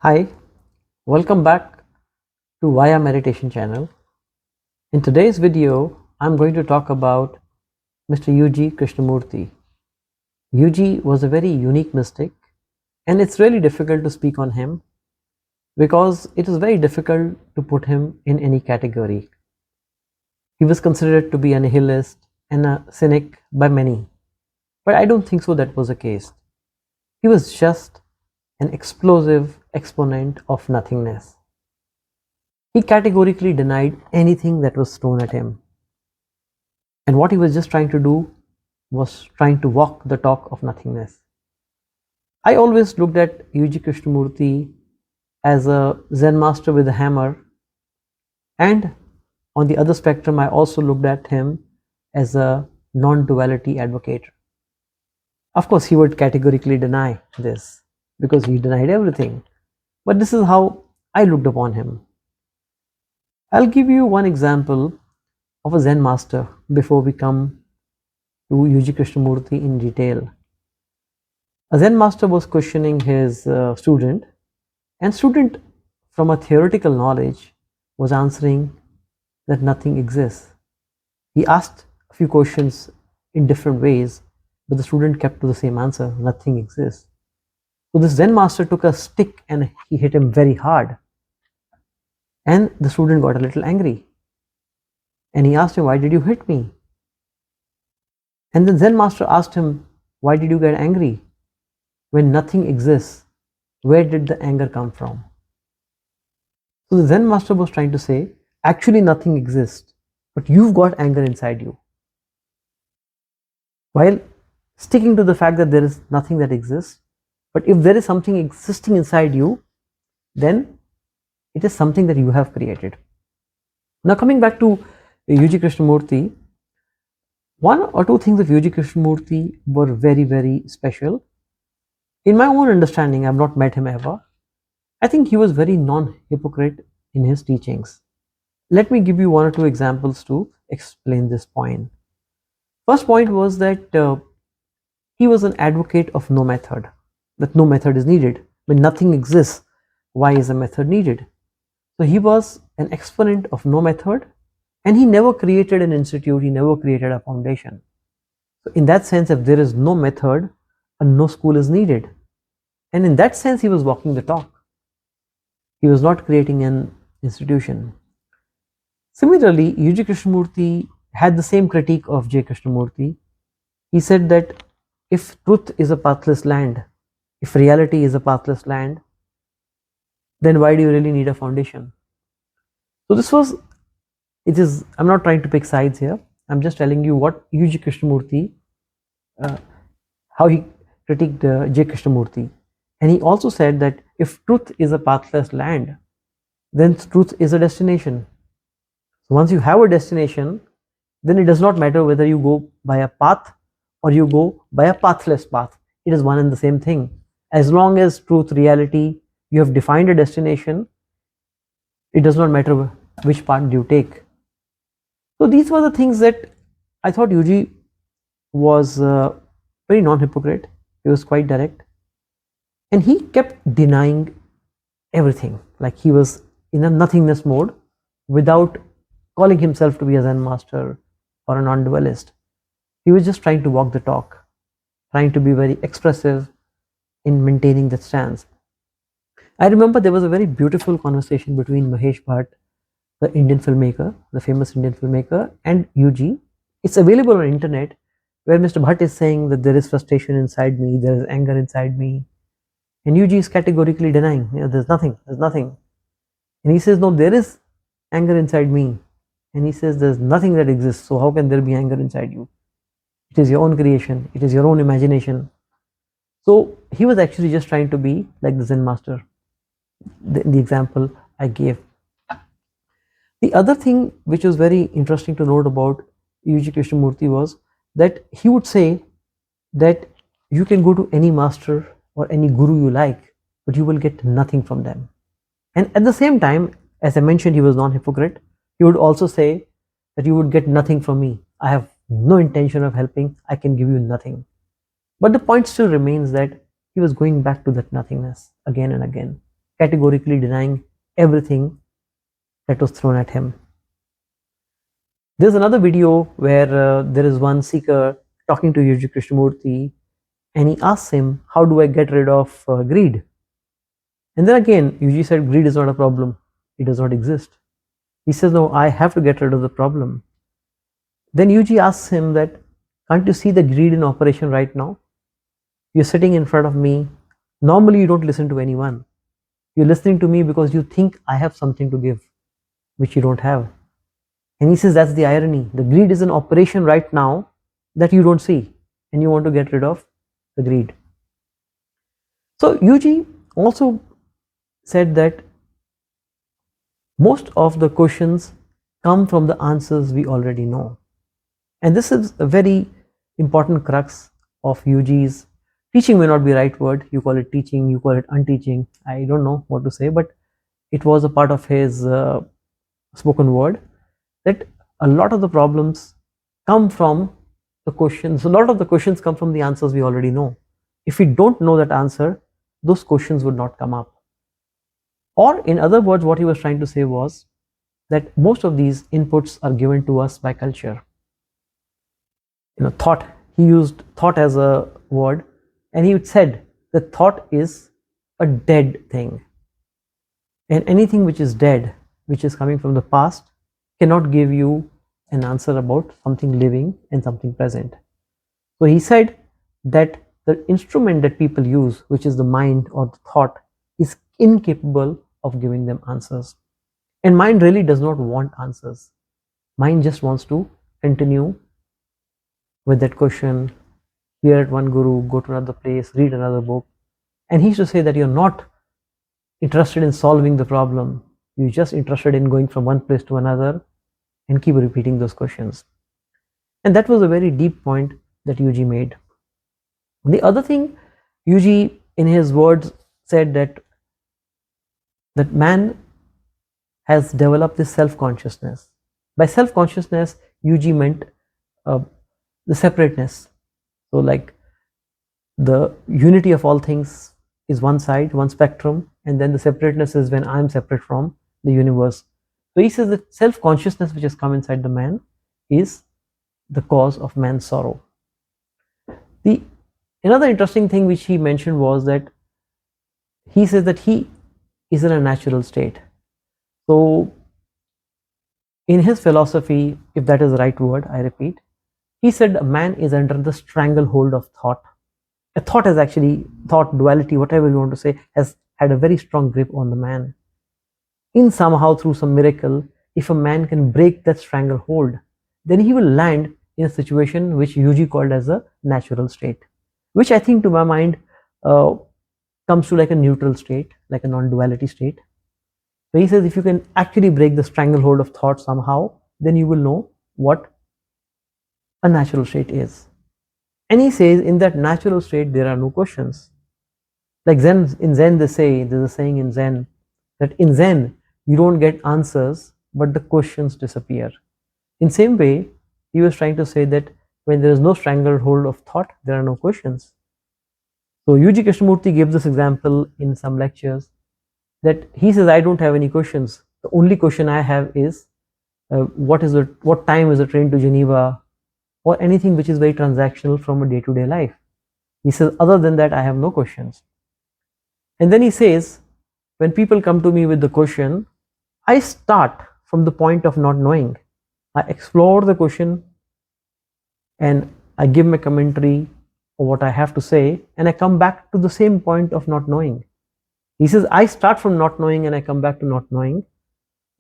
Hi, welcome back to Via Meditation channel. In today's video, I'm going to talk about Mr. UG Krishnamurti. UG was a very unique mystic, and it's really difficult to speak on him because it is very difficult to put him in any category. He was considered to be a nihilist and a cynic by many, but I don't think so that was the case. He was just an explosive exponent of nothingness. He categorically denied anything that was thrown at him. And what he was just trying to do was trying to walk the talk of nothingness. I always looked at UG Krishnamurti as a Zen master with a hammer, and on the other spectrum, I also looked at him as a non-duality advocate. Of course, he would categorically deny this because he denied everything. But this is how I looked upon him. I'll give you one example of a Zen master before we come to UG Krishnamurti in detail. A Zen master was questioning his student, and student from a theoretical knowledge was answering that nothing exists. He asked a few questions in different ways, but the student kept to the same answer, nothing exists. So this Zen master took a stick and he hit him very hard. And the student got a little angry. And he asked him, "Why did you hit me?" And the Zen master asked him, "Why did you get angry? When nothing exists, where did the anger come from?" So the Zen master was trying to say, actually nothing exists, but you've got anger inside you. While sticking to the fact that there is nothing that exists, but if there is something existing inside you, then it is something that you have created. Now coming back to UG Krishnamurti, one or two things of UG Krishnamurti were very, very special. In my own understanding, I have not met him ever. I think he was very non-hypocrite in his teachings. Let me give you one or two examples to explain this point. First point was that he was an advocate of no method, that no method is needed. When nothing exists, why is a method needed? So he was an exponent of no method, and he never created an institute, he never created a foundation. So in that sense, if there is no method, no school is needed. And in that sense, he was walking the talk. He was not creating an institution. Similarly, UG Krishnamurti had the same critique of J. Krishnamurti. He said that if truth is a pathless land, if reality is a pathless land, then why do you really need a foundation? So I'm not trying to pick sides here. I'm just telling you what UG Krishnamurti, how he critiqued J. Krishnamurti. And he also said that if truth is a pathless land, then truth is a destination. So once you have a destination, then it does not matter whether you go by a path or you go by a pathless path. It is one and the same thing. As long as truth, reality, you have defined a destination, it does not matter which path you take. So these were the things that I thought UG was very non-hypocrite. He was quite direct. And he kept denying everything. Like he was in a nothingness mode without calling himself to be a Zen master or a non-dualist. He was just trying to walk the talk, trying to be very expressive in maintaining that stance. I remember there was a very beautiful conversation between Mahesh Bhatt, the Indian filmmaker, the famous Indian filmmaker, and UG. It's available on internet, where Mr. Bhatt is saying that there is frustration inside me, there is anger inside me, and UG is categorically denying, there's nothing. And he says, no, there is anger inside me. And he says, there's nothing that exists, so how can there be anger inside you? It is your own creation, it is your own imagination. So he was actually just trying to be like the Zen master, the example I gave. The other thing which was very interesting to note about UG Krishnamurti was that he would say that you can go to any master or any guru you like, but you will get nothing from them. And at the same time, as I mentioned, he was non-hypocrite. He would also say that you would get nothing from me. I have no intention of helping. I can give you nothing. But the point still remains that he was going back to that nothingness again and again. categorically denying everything that was thrown at him. There's another video where there is one seeker talking to UG Krishnamurti, and he asks him, how do I get rid of greed? And then again, UG said, greed is not a problem. It does not exist. He says, no, I have to get rid of the problem. Then UG asks him that, can't you see the greed in operation right now? You're sitting in front of me. Normally you don't listen to anyone. You're listening to me because you think I have something to give, which you don't have. And he says, that's the irony. The greed is in operation right now that you don't see, and you want to get rid of the greed. So UG also said that most of the questions come from the answers we already know. And this is a very important crux of UG's teaching. May not be the right word. You call it teaching, you call it unteaching. I don't know what to say, but it was a part of his spoken word that a lot of the problems come from the questions. A lot of the questions come from the answers we already know. If we don't know that answer, those questions would not come up. Or in other words, what he was trying to say was that most of these inputs are given to us by culture. Thought, he used thought as a word, and he said that thought is a dead thing. And anything which is dead, which is coming from the past, cannot give you an answer about something living and something present. So he said that the instrument that people use, which is the mind or the thought, is incapable of giving them answers. And mind really does not want answers. Mind just wants to continue with that question, hear at one guru, go to another place, read another book. And he used to say that you're not interested in solving the problem. You're just interested in going from one place to another and keep repeating those questions. And that was a very deep point that UG made. The other thing, UG in his words said that man has developed this self-consciousness. By self-consciousness, UG meant the separateness. So like the unity of all things is one side, one spectrum, and then the separateness is when I'm separate from the universe. So he says that self-consciousness which has come inside the man is the cause of man's sorrow. Another interesting thing which he mentioned was that he says that he is in a natural state. So in his philosophy, if that is the right word, I repeat, he said a man is under the stranglehold of thought. A thought has actually, thought, duality, whatever you want to say, has had a very strong grip on the man. In somehow, through some miracle, if a man can break that stranglehold, then he will land in a situation which UG called as a natural state, which I think to my mind comes to like a neutral state, like a non-duality state. So he says if you can actually break the stranglehold of thought somehow, then you will know what a natural state is. And he says in that natural state there are no questions. Like Zen, in Zen they say, there's a saying in Zen, that in Zen you don't get answers but the questions disappear. In same way, he was trying to say that when there is no stranglehold of thought, there are no questions. So UG Krishnamurti gave this example in some lectures, that he says I don't have any questions. The only question I have is what time is the train to Geneva, or anything which is very transactional from a day-to-day life. He says other than that I have no questions. And then he says when people come to me with the question, I start from the point of not knowing. I explore the question and I give my commentary or what I have to say, and I come back to the same point of not knowing. He says I start from not knowing and I come back to not knowing,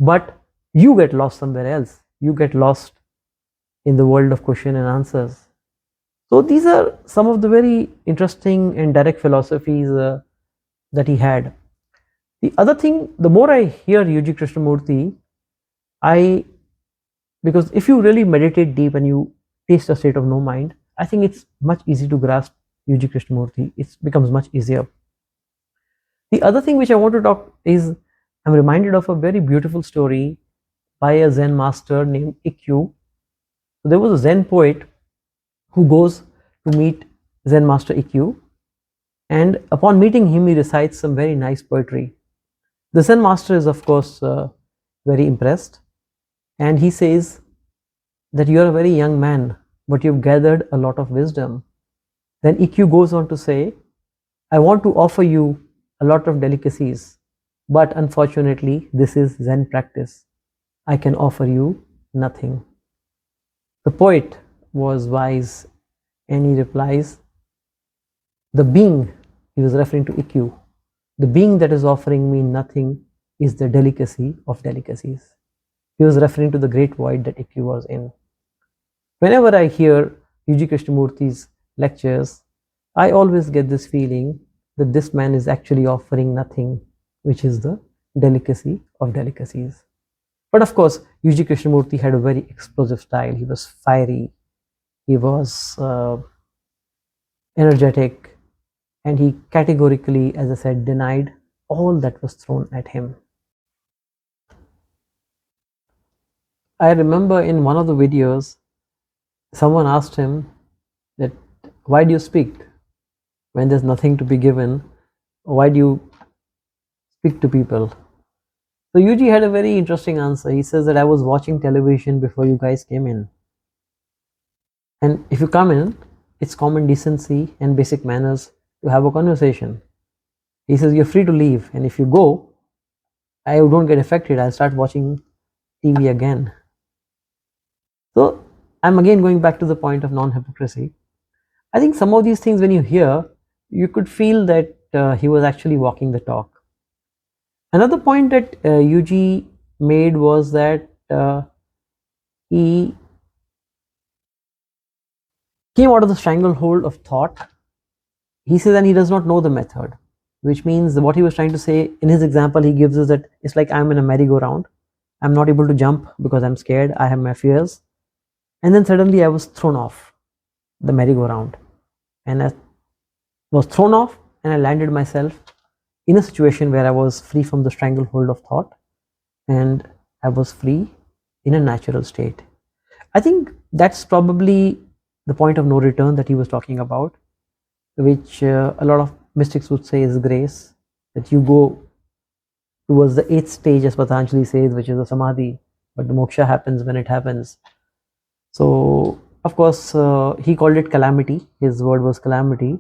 but you get lost somewhere else. You get lost in the world of question and answers. So these are some of the very interesting and direct philosophies that he had. The other thing, the more I hear UG Krishnamurti, because if you really meditate deep and you taste a state of no mind, I think it's much easier to grasp UG Krishnamurti. It becomes much easier. The other thing which I want to talk is, I'm reminded of a very beautiful story by a Zen master named Ikkyu. So there was a Zen poet who goes to meet Zen master Ikkyu, and upon meeting him he recites some very nice poetry. The Zen master is of course very impressed, and he says that you are a very young man, but you've gathered a lot of wisdom. Then EQ goes on to say, I want to offer you a lot of delicacies, but unfortunately, this is Zen practice. I can offer you nothing. The poet was wise, and he replies, the being, he was referring to EQ, the being that is offering me nothing is the delicacy of delicacies. He was referring to the great void that EQ was in. Whenever I hear UG Krishnamurti's lectures, I always get this feeling that this man is actually offering nothing, which is the delicacy of delicacies. But of course, UG Krishnamurti had a very explosive style. He was fiery, he was energetic, and he categorically, as I said, denied all that was thrown at him. I remember in one of the videos, someone asked him that, why do you speak when there's nothing to be given? Why do you speak to people? So UG had a very interesting answer. He says that I was watching television before you guys came in. And if you come in, it's common decency and basic manners to have a conversation. He says you're free to leave, and if you go, I don't get affected. I'll start watching TV again. So I'm again going back to the point of non-hypocrisy. I think some of these things, when you hear, you could feel that he was actually walking the talk. Another point that UG made was that he came out of the stranglehold of thought. He says, and he does not know the method, which means what he was trying to say in his example he gives is that it's like I'm in a merry-go-round. I'm not able to jump because I'm scared. I have my fears. And then suddenly I was thrown off the merry-go-round. And I was thrown off and I landed myself in a situation where I was free from the stranglehold of thought and I was free in a natural state. I think that's probably the point of no return that he was talking about, which a lot of mystics would say is grace, that you go towards the 8th stage, as Patanjali says, which is a samadhi, but the moksha happens when it happens. So of course he called it calamity. His word was calamity,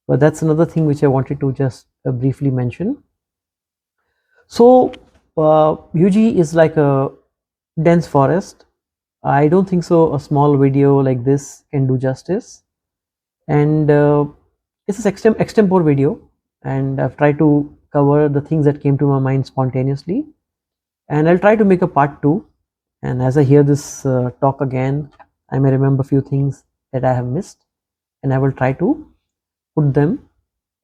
but that's another thing which I wanted to just briefly mention. So UG is like a dense forest. I don't think so a small video like this can do justice, and it's an extempore video, and I've tried to cover the things that came to my mind spontaneously, and I'll try to make a part 2, and as I hear this talk again, I may remember a few things that I have missed, and I will try to put them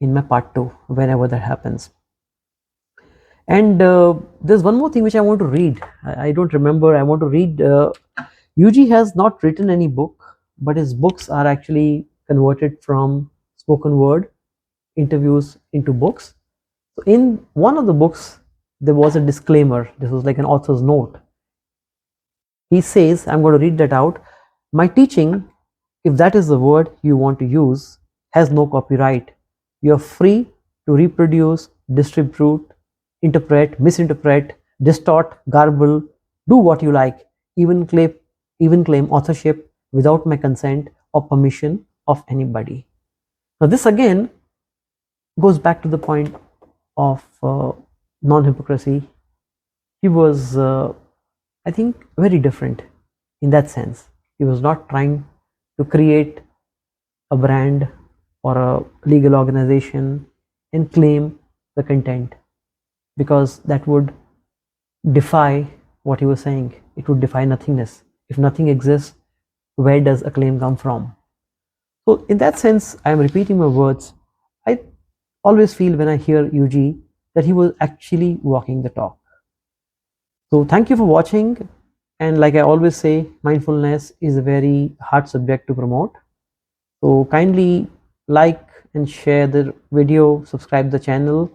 in my part 2 whenever that happens. And there's one more thing which I want to read. I don't remember. I want to read. UG has not written any book, but his books are actually converted from spoken word interviews into books. So in one of the books, there was a disclaimer. This was like an author's note. He says, I'm going to read that out. My teaching, if that is the word you want to use, has no copyright. You're free to reproduce, distribute, interpret, misinterpret, distort, garble, do what you like, even claim authorship without my consent or permission of anybody. Now this again goes back to the point of non-hypocrisy. He was, I think, very different in that sense. He was not trying to create a brand or a legal organization and claim the content, because that would defy what he was saying. It would defy nothingness. If nothing exists, where does a claim come from? So in that sense, I am repeating my words. I always feel when I hear UG that he was actually walking the talk. So thank you for watching, and like I always say, mindfulness is a very hard subject to promote. So kindly like and share the video, subscribe the channel,